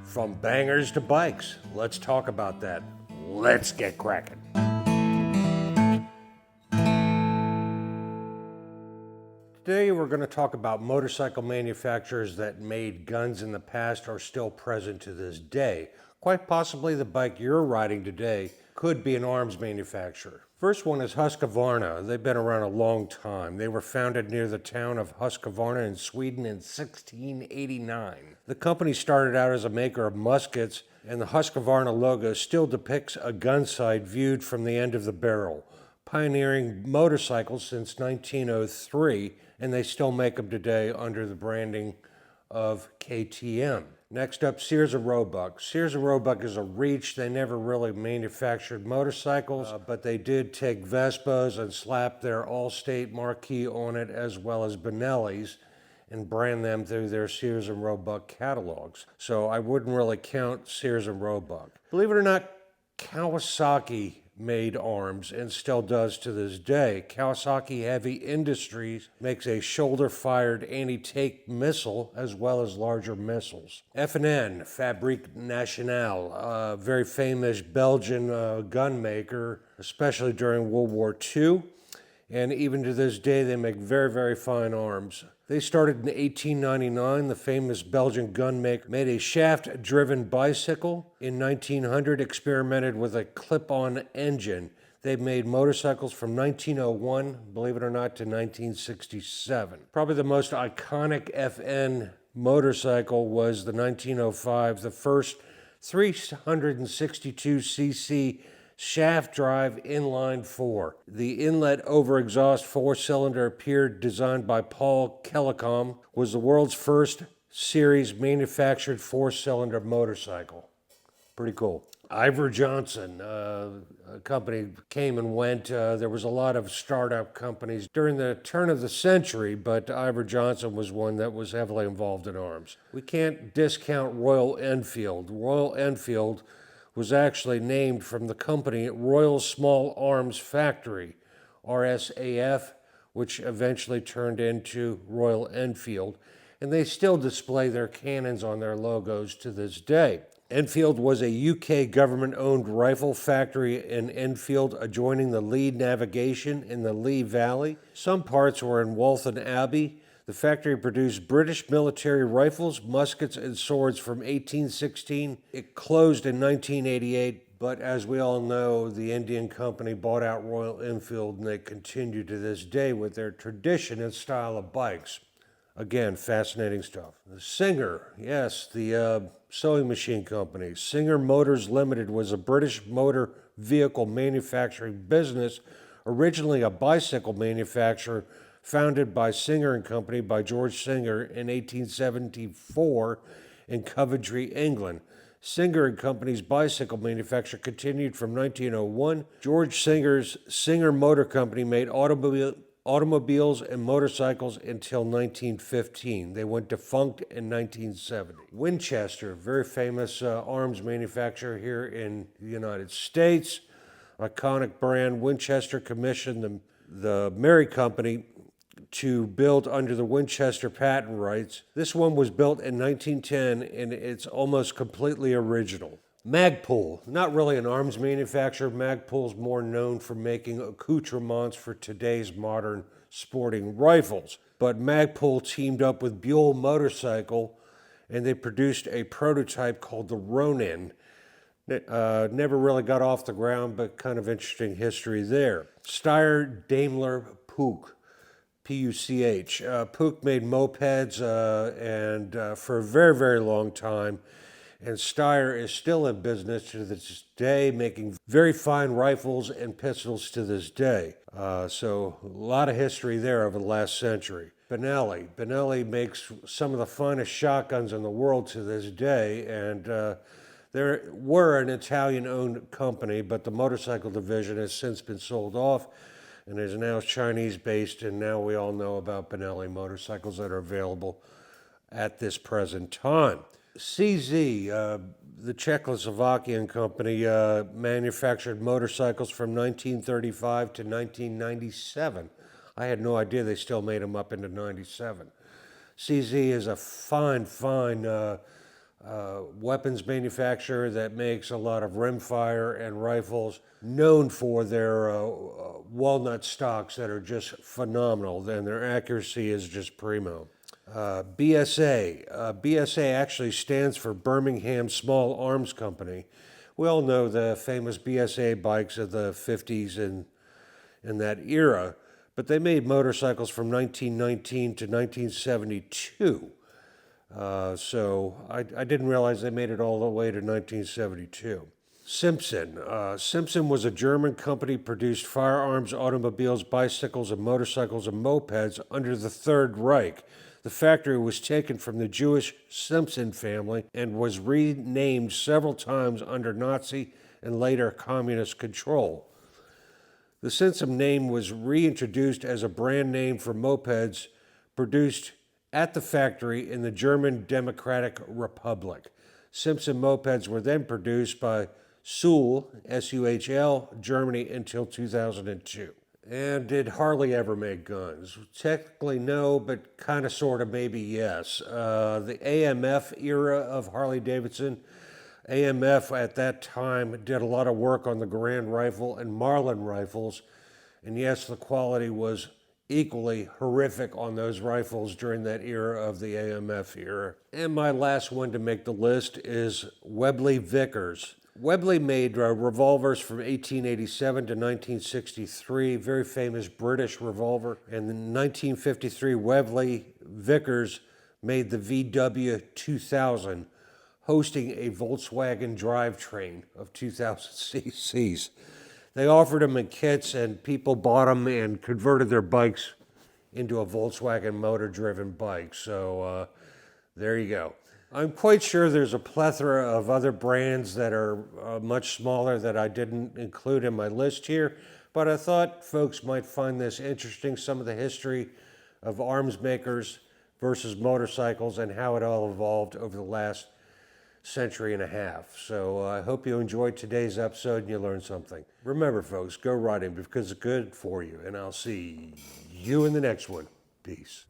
From bangers to bikes, let's talk about that. Let's get cracking. Today we're going to talk about motorcycle manufacturers that made guns in the past are still present to this day. Quite possibly the bike you're riding today could be an arms manufacturer. First one is Husqvarna. They've been around a long time. They were founded near the town of Husqvarna in Sweden in 1689. The company started out as a maker of muskets, and the Husqvarna logo still depicts a gun sight viewed from the end of the barrel, pioneering motorcycles since 1903, and they still make them today under the branding of KTM. Next up, Sears and Roebuck. Sears and Roebuck is a reach. They never really manufactured motorcycles, but they did take Vespas and slap their Allstate marquee on it, as well as Benelli's, and brand them through their Sears and Roebuck catalogs. So I wouldn't really count Sears and Roebuck. Believe it or not, Kawasaki made arms and still does to this day. Kawasaki Heavy Industries makes a shoulder-fired anti-tank missile as well as larger missiles. F&N, Fabrique Nationale, a very famous Belgian gun maker, especially during World War II. And even to this day, they make very, very fine arms. They started in 1899. The famous Belgian gun maker made a shaft-driven bicycle. In 1900, experimented with a clip-on engine. They made motorcycles from 1901, believe it or not, to 1967. Probably the most iconic FN motorcycle was the 1905, the first 362cc shaft drive inline four. The inlet over exhaust four-cylinder appeared designed by Paul Kellecombe, was the world's first series manufactured four-cylinder motorcycle. Pretty cool. Iver Johnson, a company came and went. There was a lot of startup companies during the turn of the century, but Iver Johnson was one that was heavily involved in arms. We can't discount Royal Enfield. Royal Enfield was actually named from the company Royal Small Arms Factory, RSAF, which eventually turned into Royal Enfield, and they still display their cannons on their logos to this day. Enfield was a UK government-owned rifle factory in Enfield adjoining the Lee Navigation in the Lee Valley. Some parts were in Waltham Abbey. The factory produced British military rifles, muskets, and swords from 1816. It closed in 1988, but as we all know, the Indian company bought out Royal Enfield, and they continue to this day with their tradition and style of bikes. Again, fascinating stuff. The Singer, yes, the sewing machine company. Singer Motors Limited was a British motor vehicle manufacturing business, originally a bicycle manufacturer, founded by Singer and Company by George Singer in 1874 in Coventry, England. Singer and Company's bicycle manufacture continued from 1901. George Singer's Singer Motor Company made automobiles and motorcycles until 1915. They went defunct in 1970. Winchester, very famous arms manufacturer here in the United States. Iconic brand. Winchester commissioned the Mary Company to build under the Winchester patent rights. This one was built in 1910 and it's almost completely original. Magpul, not really an arms manufacturer. Magpul's more known for making accoutrements for today's modern sporting rifles. But Magpul teamed up with Buell Motorcycle and they produced a prototype called the Ronin. Never really got off the ground, but kind of interesting history there. Steyr Daimler Puch. P-U-C-H. Puch made mopeds and for a very, very long time. And Steyr is still in business to this day, making very fine rifles and pistols to this day. So a lot of history there over the last century. Benelli. Benelli makes some of the finest shotguns in the world to this day. And they were an Italian-owned company, but the motorcycle division has since been sold off and is now Chinese-based, and now we all know about Benelli motorcycles that are available at this present time. CZ, the Czechoslovakian company, manufactured motorcycles from 1935 to 1997. I had no idea they still made them up into 97. CZ is a fine weapons manufacturer that makes a lot of rimfire and rifles, known for their walnut stocks that are just phenomenal, and their accuracy is just primo. BSA actually stands for Birmingham Small Arms Company. We all know the famous BSA bikes of the 50s and in that era, but they made motorcycles from 1919 to 1972. So I didn't realize they made it all the way to 1972. Simpson. Simpson was a German company, produced firearms, automobiles, bicycles, and motorcycles and mopeds under the Third Reich. The factory was taken from the Jewish Simpson family and was renamed several times under Nazi and later communist control. The Simpson name was reintroduced as a brand name for mopeds produced at the factory in the German Democratic Republic. Simpson mopeds were then produced by Suhl, S-U-H-L, Germany until 2002. And did Harley ever make guns? Technically no, but kind of sort of maybe yes. The AMF era of Harley Davidson, AMF at that time did a lot of work on the Grand Rifle and Marlin rifles, and yes, the quality was equally horrific on those rifles during that era of the AMF era. And my last one to make the list is Webley Vickers. Webley made revolvers from 1887 to 1963, very famous British revolver. And in 1953, Webley Vickers made the VW 2000, hosting a Volkswagen drivetrain of 2,000 cc's. They offered them in kits, and people bought them and converted their bikes into a Volkswagen motor-driven bike. So there you go. I'm quite sure there's a plethora of other brands that are much smaller that I didn't include in my list here, but I thought folks might find this interesting, some of the history of arms makers versus motorcycles and how it all evolved over the last century and a half. So I hope you enjoyed today's episode and you learned something. Remember, folks, go riding because it's good for you, and I'll see you in the next one. Peace.